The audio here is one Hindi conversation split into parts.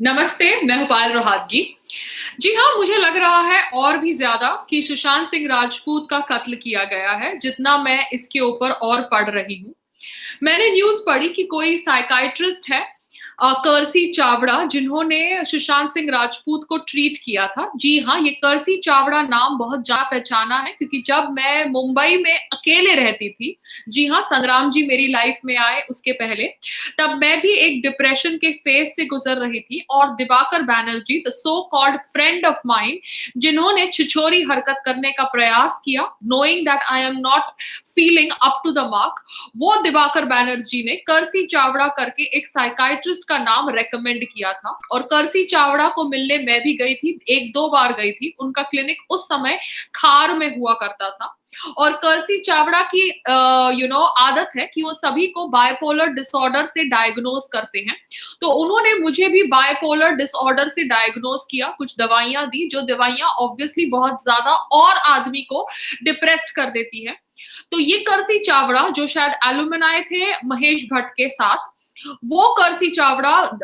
नमस्ते, मैं हूपाल रोहातगी। जी हाँ, मुझे लग रहा है और भी ज़्यादा कि सुशांत सिंह राजपूत का कत्ल किया गया है, जितना मैं इसके ऊपर और पढ़ रही हूँ। मैंने न्यूज़ पढ़ी कि कोई साइकियाट्रिस्ट है कर्सी चावड़ा जिन्होंने सुशांत सिंह राजपूत को ट्रीट किया था। जी हाँ, ये कर्सी चावड़ा नाम बहुत जाना-पहचाना है क्योंकि जब मैं मुंबई में अकेले रहती थी, जी हाँ, संग्राम जी मेरी लाइफ़ में आए उसके पहले, तब मैं भी एक डिप्रेशन के फेज़ से गुज़र रही थी और Diwakar Banerjee the so called friend of mine जिन्होंने छिछोरी हरकत करने का प्रयास किया, knowing that I am not feeling up to the mark, वो दिवाकर बैनर्जी ने कर्सी चावड़ा करके एक साइकियाट्रिस्ट का नाम रेकमेंड किया था और कर्सी चावड़ा को मिलने मैं भी गई थी, 1-2 बार गई थी। उनका क्लिनिक उस समय खार में हुआ करता था और कर्सी चावड़ा की आदत है कि वो सभी को बाइपोलर डिसऑर्डर से डायग्नोज करते हैं। तो उन्होंने मुझे भी बाइपोलर डिसऑर्डर से डायग्नोज किया, कुछ दवाइयाँ दी, जो दवाइयाँ ऑब्वियसली बहुत ज़्यादा और आदमी को डिप्रेस्ड कर देती है। तो ये कर्सी चावड़ा जो शायद एलुमनाई थे महेश भट्ट के साथ, वो कर्सी चावड़ा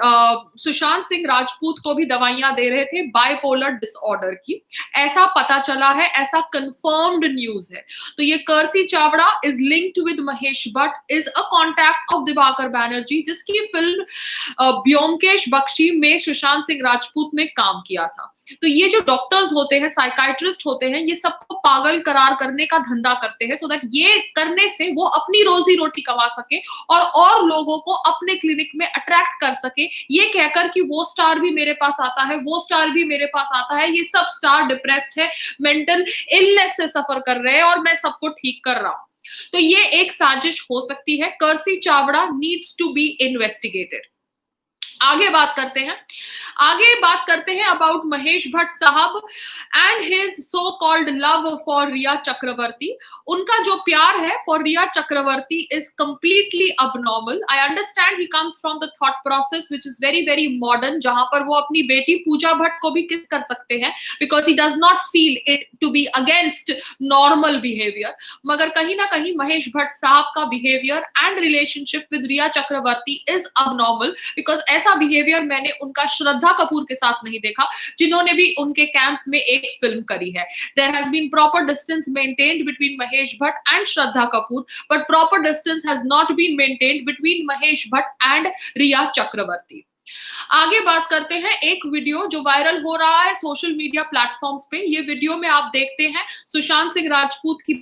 सुशांत सिंह राजपूत को भी दवाइयाँ दे रहे थे बाइपोलर डिसऑर्डर की। ऐसा पता चला है, ऐसा कन्फर्म्ड न्यूज़ है। तो ये Kersi Chavda is linked with Mahesh Bhatt, is a contact of Dibakar Banerjee जिसकी फ़िल्म ब्योमकेश बख्शी में सुशांत सिंह राजपूत ने काम किया था। तो ये जो डॉक्टर्स होते हैं, साइकियाट्रिस्ट होते हैं, ये सबको पागल करार करने का धंधा करते हैं सो दैट ये करने से वो अपनी रोज़ी-रोटी कमा सकें और लोगों को अपने क्लिनिक में अट्रैक्ट कर सके, ये कहकर कि वो स्टार भी मेरे पास आता है, वो स्टार भी मेरे पास आता है, ये सब स्टार डिप्रेस्ड है, मेंटल इलनेस से सफ़र कर रहे हैं और मैं सबको ठीक कर रहा हूँ। तो ये एक साजिश हो सकती है, Kersi Chavda needs to be investigated. आगे बात करते हैं अबाउट महेश भट्ट साहब and his so called love for Rhea Chakraborty. उनका जो प्यार है for Rhea Chakraborty is completely abnormal. I understand he comes from the thought process which is very very modern, जहां पर वो अपनी बेटी पूजा भट्ट को भी किस कर सकते हैं because he does not feel it to be against normal behaviour. मगर कहीं ना कहीं महेश भट्ट साहब का behaviour and relationship with Rhea Chakraborty is abnormal because ऐसा बिहेवियर मैंने उनका श्रद्धा कपूर के साथ नहीं देखा, जिन्होंने भी उनके कैंप में एक फिल्म करी है। There has been proper distance maintained between Mahesh Bhatt and Shraddha Kapoor, but proper distance has not been maintained between Mahesh Bhatt and Riya Chakravarti. आगे बात करते हैं एक वीडियो जो वायरल हो रहा है सोशल मीडिया प्लेटफॉर्म्स पे। ये वीडियो में आप देखते हैं सुशांत सिंह राजपूत की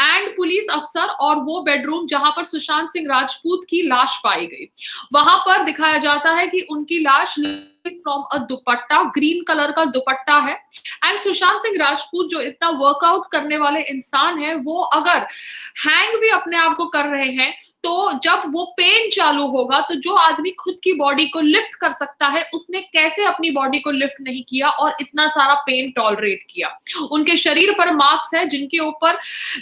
एंड पुलिस अफसर और वो बेडरूम जहां पर सुशांत सिंह राजपूत की लाश पाई गई। वहां पर दिखाया जाता है कि उनकी लाश from a dupatta, green colour का दुपट्टा है एंड सुशांत सिंह राजपूत जो इतना वर्कआउट करने वाले इंसान है, वो अगर हैंग भी अपने आप को कर रहे हैं तो जब वो पेन चालू होगा तो जो आदमी खुद की बॉडी को लिफ्ट कर सकता है उसने कैसे अपनी बॉडी को लिफ्ट नहीं किया और इतना सारा पेन टॉलरेट किया। उनके शरीर पर मार्क्स है जिनके ऊपर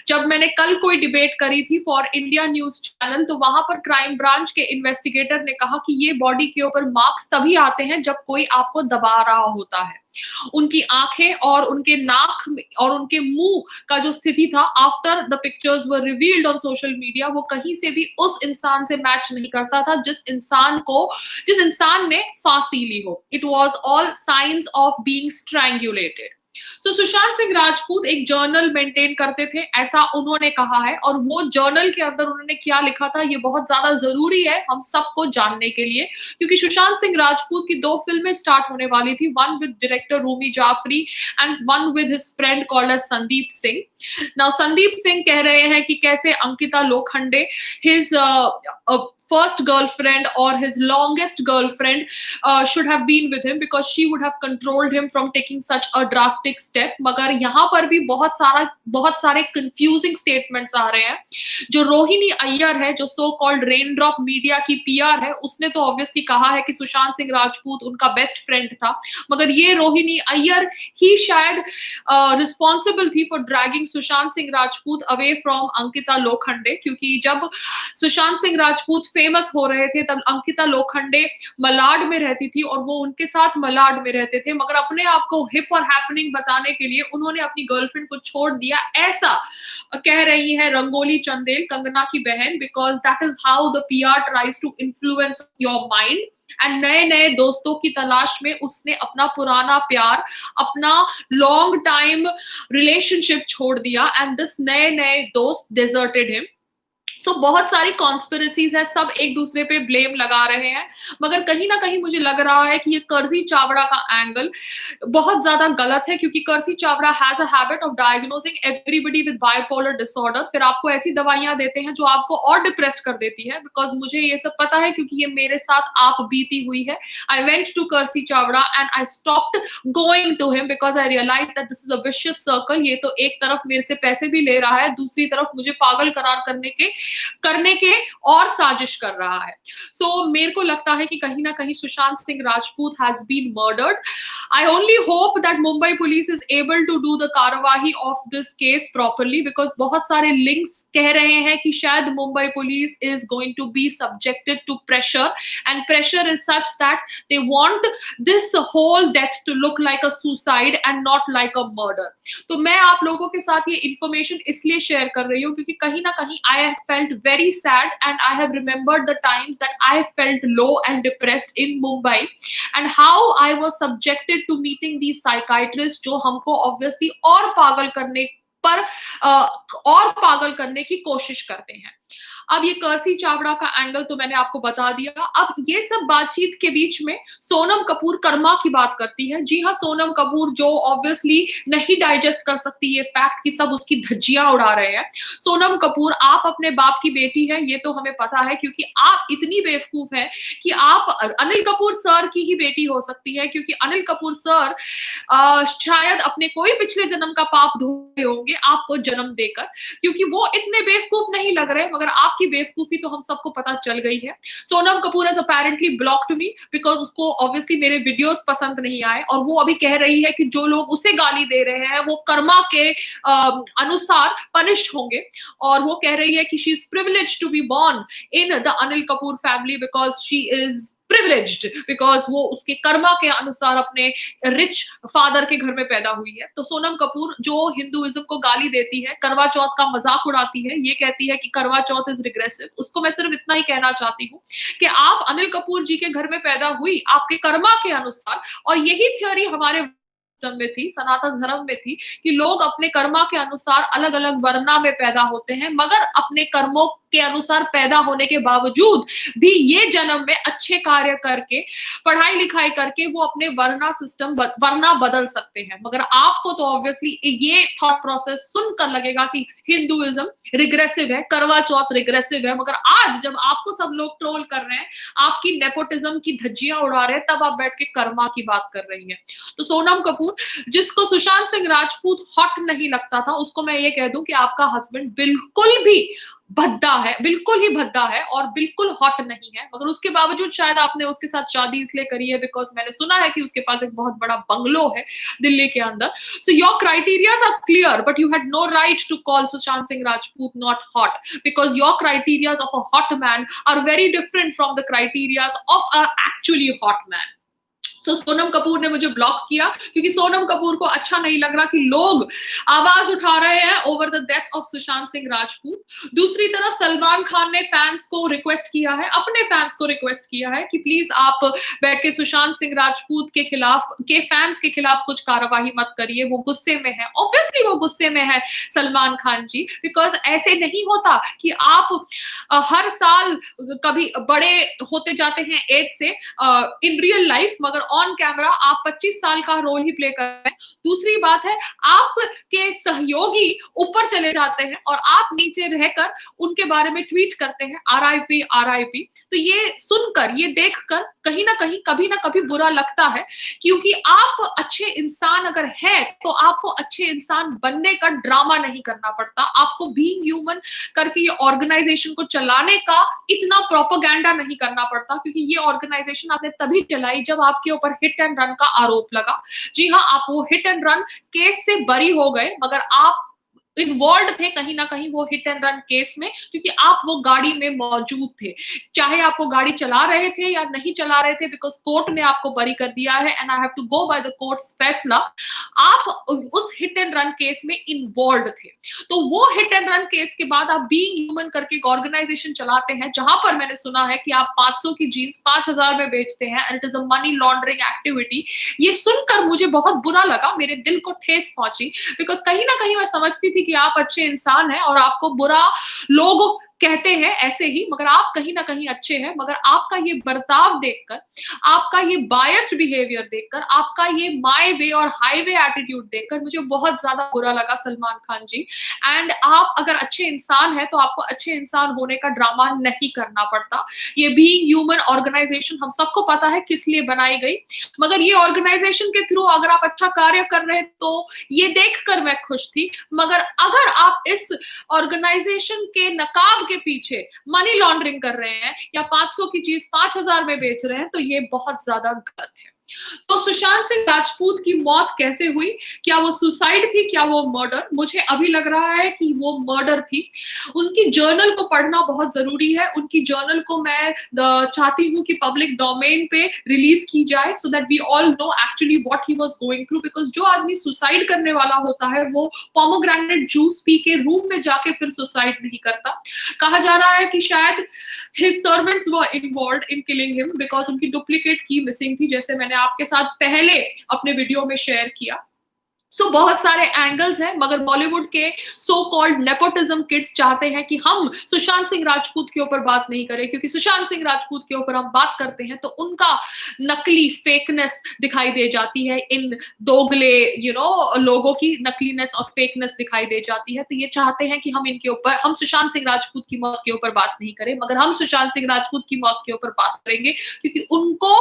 जब मैंने कल कोई डिबेट करी थी फॉर इंडिया न्यूज चैनल तो वहां पर क्राइम ब्रांच के इन्वेस्टिगेटर ने कहा कि ये बॉडी के ऊपर मार्क्स तभी आते हैं जब कोई आपको दबा रहा होता है। उनकी आंखें और उनके नाक और उनके मुंह का जो स्थिति था after the pictures were revealed on social media, वो कहीं से भी उस इंसान से मैच नहीं करता था जिस इंसान ने फांसी ली हो। It was all signs of being strangulated. So Sushant Singh Rajput एक जर्नल मेंटेन करते थे, ऐसा उन्होंने कहा है और वो जर्नल के अंदर उन्होंने क्या लिखा था ये बहुत ज्यादा जरूरी है हम सबको जानने के लिए, क्योंकि सुशांत सिंह राजपूत की 2 फिल्में स्टार्ट होने वाली थी, one with director Rumi Jaffery and one with his friend called as Sandeep Singh. Now Sandeep Singh कह रहे हैं कि कैसे Ankita Lokhande his first girlfriend or his longest girlfriend should have been with him because she would have controlled him from taking such a drastic step। मगर यहाँ पर भी बहुत सारे confusing statements आ रहे हैं। जो रोहिणी अय्यर है जो so called rain drop media की पीआर है, उसने तो ऑब्वियसली कहा है कि सुशांत सिंह राजपूत उनका बेस्ट फ्रेंड था, मगर ये रोहिणी अय्यर ही शायद रिस्पॉन्सिबल थी for dragging Sushant Singh Rajput away from Ankita Lokhande, क्योंकि जब सुशांत सिंह राजपूत फेमस हो रहे थे तब अंकिता लोखंडे मलाड में रहती थी और वो उनके साथ मलाड में रहते थे, मगर अपने आप को हिप और हैपनिंग बताने के लिए उन्होंने अपनी गर्लफ्रेंड को छोड़ दिया, ऐसा कह रही है रंगोली चंदेल, कंगना की बहन, because that is how the PR tries to influence your mind and नए नए दोस्तों की तलाश में उसने अपना पुराना प्यार, अपना लॉन्ग टाइम रिलेशनशिप छोड़ दिया एंड दिस नए नए दोस्त डिजर्टेड हिम। तो बहुत सारी कॉन्स्पिरेसीज है, सब एक दूसरे पे ब्लेम लगा रहे हैं, मगर कहीं ना कहीं मुझे लग रहा है कि ये कर्जी चावड़ा का एंगल बहुत ज्यादा गलत है, क्योंकि Kersi Chavda has a habit of diagnosing everybody with bipolar disorder. फिर आपको ऐसी दवाइयां देते हैं जो आपको और डिप्रेस्ड कर देती है, बिकॉज मुझे ये सब पता है क्योंकि ये मेरे साथ आप बीती हुई है। I went to Kersi Chavda and I stopped going to him because I realize that this is a vicious circle. ये तो एक तरफ मेरे से पैसे भी ले रहा है, दूसरी तरफ मुझे पागल करार करने के और साजिश कर रहा है। सो मेरे को लगता है कि कहीं ना कहीं Sushant Singh Rajput has been murdered. I only hope that Mumbai police is able to do the कार्यवाही of this case properly, because बहुत सारे लिंक्स कह रहे हैं कि शायद Mumbai police is going to be subjected to pressure and pressure is such that they want this whole death to look like a suicide and not like a murder. तो मैं आप लोगों के साथ ये इंफॉर्मेशन इसलिए शेयर कर रही हूँ क्योंकि कहीं ना कहीं I have felt very sad and I have remembered the times that I felt low and depressed in Mumbai and how I was subjected to meeting these psychiatrists जो हमको obviously और पागल करने पर और पागल करने की कोशिश करते हैं। अब ये कर्सी चावड़ा का एंगल तो मैंने आपको बता दिया। अब ये सब बातचीत के बीच में सोनम कपूर कर्मा की बात करती है। जी हाँ, सोनम कपूर जो ऑब्वियसली नहीं डाइजेस्ट कर सकती ये फैक्ट कि सब उसकी धज्जियां उड़ा रहे हैं। सोनम कपूर, आप अपने बाप की बेटी है, ये तो हमें पता है, क्योंकि आप इतनी बेवकूफ है कि आप अनिल कपूर सर की ही बेटी हो सकती है, क्योंकि अनिल कपूर सर शायद अपने कोई पिछले जन्म का पाप धोए होंगे आपको जन्म देकर, क्योंकि वो इतने बेवकूफ नहीं लग रहे, मगर आपकी बेवकूफी तो हम सबको पता चल गई है। Sonam Kapoor has apparently blocked me because उसको ऑब्वियसली मेरे वीडियोस पसंद नहीं आए, और वो अभी कह रही है कि जो लोग उसे गाली दे रहे हैं वो कर्मा के अनुसार पनिश होंगे, और वो कह रही है कि she is privileged to be born in the Anil Kapoor family because she is privileged, because वो उसके कर्मा के अनुसार अपने रिच फादर के घर में पैदा हुई है। तो सोनम कपूर जो हिंदुइज्म को गाली देती है, करवा चौथ का मजाक उड़ाती है, ये कहती है कि करवा चौथ इज रिग्रेसिव, उसको मैं सिर्फ इतना ही कहना चाहती हूँ कि आप अनिल कपूर जी के घर में पैदा हुई आपके कर्मा के अनुसार, और यही थ्योरी हमारे में थी, सनातन धर्म में थी, कि लोग अपने कर्मा के अनुसार अलग अलग वर्णा में पैदा होते हैं, मगर अपने कर्मों के अनुसार पैदा होने के बावजूद भी ये जन्म में अच्छे कार्य करके, पढ़ाई लिखाई करके वो अपने वर्णा सिस्टम वर्णा बदल सकते हैं। मगर आपको तो ऑब्वियसली ये थॉट प्रोसेस सुनकर लगेगा कि हिंदुइज्म रिग्रेसिव है, करवा चौथ रिग्रेसिव है, मगर आज जब आपको सब लोग ट्रोल कर रहे हैं, आपकी नेपोटिज्म की धज्जियां उड़ा रहे हैं, तब आप बैठ के कर्मा की बात कर रही है। तो सोनम कपूर, जिसको सुशांत सिंह राजपूत हॉट नहीं लगता था, उसको मैं ये कह दूं कि आपका हस्बैंड बिल्कुल भी भद्दा है, बिल्कुल ही भद्दा है और बिल्कुल हॉट नहीं है, मगर उसके बावजूद शायद आपने उसके साथ शादी इसलिए करी है बिकॉज मैंने सुना है कि उसके पास एक बहुत बड़ा बंगलो है दिल्ली के अंदर। So your criterias are clear, but you had no right to call Sushant Singh Rajput not hot, because your criterias of a hot man are very different from the criterias of a actually hot man. तो सोनम कपूर ने मुझे ब्लॉक किया क्योंकि सोनम कपूर को अच्छा नहीं लग रहा कि लोग आवाज उठा रहे हैं over the death of Sushant Singh Rajput. दूसरी तरफ सलमान खान ने फैंस को रिक्वेस्ट किया है, अपने फैंस को रिक्वेस्ट किया है कि प्लीज आप बैठ के सुशांत सिंह राजपूत के खिलाफ, के फैंस के खिलाफ कुछ कार्यवाही मत करिए, वो गुस्से में है। ऑब्वियसली वो गुस्से में है सलमान खान जी, बिकॉज ऐसे नहीं होता कि आप हर साल कभी बड़े होते जाते हैं एज से इन रियल लाइफ, मगर ऑन कैमरा आप 25 साल का रोल ही प्ले कर रहे हैं। दूसरी बात है, आपके सहयोगी ऊपर चले जाते हैं और आप नीचे रहकर उनके बारे में ट्वीट करते हैं RIP RIP। तो ये सुनकर, ये देखकर कहीं ना कहीं कभी ना कभी बुरा लगता है, क्योंकि आप अच्छे इंसान अगर हैं तो आपको अच्छे इंसान बनने का ड्रामा नहीं करना पड़ता, आपको बीइंग ह्यूमन करके ये ऑर्गेनाइजेशन को चलाने का इतना प्रोपेगेंडा नहीं करना पड़ता, क्योंकि ये ऑर्गेनाइजेशन आपने तभी चलाई जब आपके ऊपर हिट एंड रन का आरोप लगा। जी हाँ, आप वो हिट एंड रन केस से बरी हो गए, मगर आप इन्वॉल्व थे कहीं ना कहीं वो हिट एंड रन केस में, क्योंकि आप वो गाड़ी में मौजूद थे, चाहे आप वो गाड़ी चला रहे थे या नहीं चला रहे थे, बिकॉज कोर्ट ने आपको बरी कर दिया है and I have to go by the court's फैसला। आप उस हिट एंड रन केस में इन्वॉल्व थे। तो वो हिट एंड रन केस के बाद आप बीइंग ह्यूमन करके एक ऑर्गेनाइजेशन चलाते हैं, जहां पर मैंने सुना है कि आप 500 की जीन्स 5000 में बेचते हैं and it is a money laundering activity. ये सुनकर मुझे बहुत बुरा लगा, मेरे दिल को ठेस पहुंची, बिकॉज कहीं ना कहीं मैं समझती थी कि आप अच्छे इंसान हैं और आपको बुरा लोग कहते हैं ऐसे ही, मगर आप कहीं ना कहीं अच्छे हैं। मगर आपका ये बर्ताव देखकर, आपका ये बायस्ड बिहेवियर देखकर, आपका ये माय वे और हाईवे एटीट्यूड देखकर मुझे बहुत ज्यादा बुरा लगा सलमान खान जी। एंड आप अगर अच्छे इंसान हैं तो आपको अच्छे इंसान होने का ड्रामा नहीं करना पड़ता। ये बीइंग ह्यूमन ऑर्गेनाइजेशन हम सबको पता है किस लिए बनाई गई, मगर ये ऑर्गेनाइजेशन के थ्रू अगर आप अच्छा कार्य कर रहे हैं तो ये देखकर मैं खुश थी। मगर अगर आप इस ऑर्गेनाइजेशन के नकाब के पीछे मनी लॉन्ड्रिंग कर रहे हैं या 500 की चीज 5000 में बेच रहे हैं, तो ये बहुत ज्यादा गलत है। तो सुशांत सिंह राजपूत की मौत कैसे हुई? क्या वो सुसाइड थी, क्या वो मर्डर? मुझे अभी लग रहा है कि वो मर्डर थी। उनकी जर्नल को पढ़ना बहुत जरूरी है। उनकी जर्नल को मैं चाहती हूँ कि पब्लिक डोमेन पे रिलीज की जाए, so that we all know actually what he was going through. Because जो आदमी सुसाइड करने वाला होता है वो पोमोग्रेनेट जूस पी के रूम में जाके फिर सुसाइड नहीं करता। कहा जा रहा है कि शायद his servants were involved in killing him because उनकी डुप्लीकेट की मिसिंग थी, जैसे मैंने आपके साथ पहले अपने वीडियो में शेयर किया। सो बहुत सारे एंगल्स हैं, मगर बॉलीवुड के सो कॉल्ड नेपोटिज्म किड्स चाहते हैं कि हम सुशांत सिंह राजपूत के ऊपर बात नहीं करें, क्योंकि सुशांत सिंह राजपूत के ऊपर हम बात करते हैं तो उनका नकली फेकनेस दिखाई दे जाती है, इन दोगले लोगों की नकलीनेस और फेकनेस दिखाई दे जाती है। तो ये चाहते हैं कि हम इनके ऊपर, हम सुशांत सिंह राजपूत की मौत के ऊपर बात नहीं करें, मगर हम सुशांत सिंह राजपूत की मौत के ऊपर बात करेंगे, क्योंकि उनको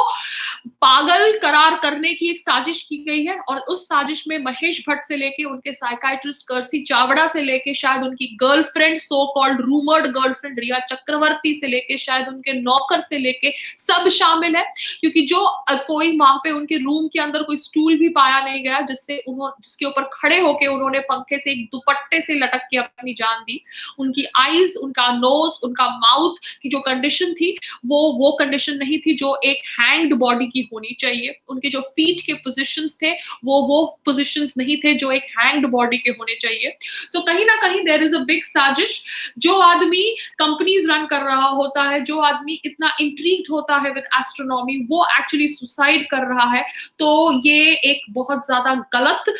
पागल करार करने की एक साजिश की गई है। और उस साजिश में महेश भट्ट से लेके उनके साइकाइट्रिस्ट कर्सी चावड़ा से लेके शायद उनकी girlfriend, so called rumoured girlfriend Rhea Chakraborty से लेके शायद उनके नौकर से लेके सब शामिल है। क्योंकि जो कोई वहां पे उनके रूम के अंदर कोई स्टूल भी पाया नहीं गया जिसके ऊपर खड़े होके उन्होंने पंखे से एक दुपट्टे से लटक के अपनी जान दी। उनकी आईज, उनका नोज, उनका माउथ की जो कंडीशन थी वो कंडीशन नहीं थी जो एक हैंग्ड बॉडी की होनी चाहिए। उनके जो फीट के पोजीशंस थे वो पोजीशंस नहीं थे जो एक हैंग्ड बॉडी के होने चाहिए। सो कहीं ना कहीं देयर इज अ बिग साजिश। जो आदमी कंपनीज रन कर रहा होता है, जो आदमी इतना इंट्रीग्ड होता है विद एस्ट्रोनॉमी, वो एक्चुअली सुसाइड कर रहा है। तो ये एक बहुत ज्यादा गलत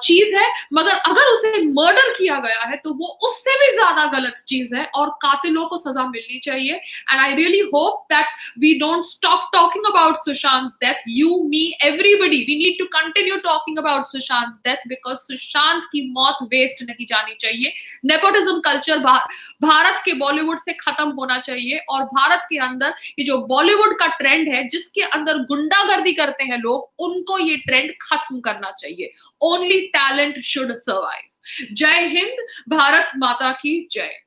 चीज है। मगर अगर उसे मर्डर किया गया है तो वो उससे भी ज्यादा गलत चीज है और कातिलों को सजा मिलनी चाहिए। And I really hope that we don't stop talking about Sushant's death. You, me, everybody, we need to continue talking about Sushant's death because Sushant की मौत वेस्ट नहीं जानी चाहिए। नेपोटिज्म कल्चर भारत के बॉलीवुड से खत्म होना चाहिए और भारत के अंदर ये जो बॉलीवुड का ट्रेंड है जिसके अंदर गुंडागर्दी करते हैं लोग, उनको ये ट्रेंड खत्म करना चाहिए। Only talent should survive. जय हिंद, भारत माता की जय।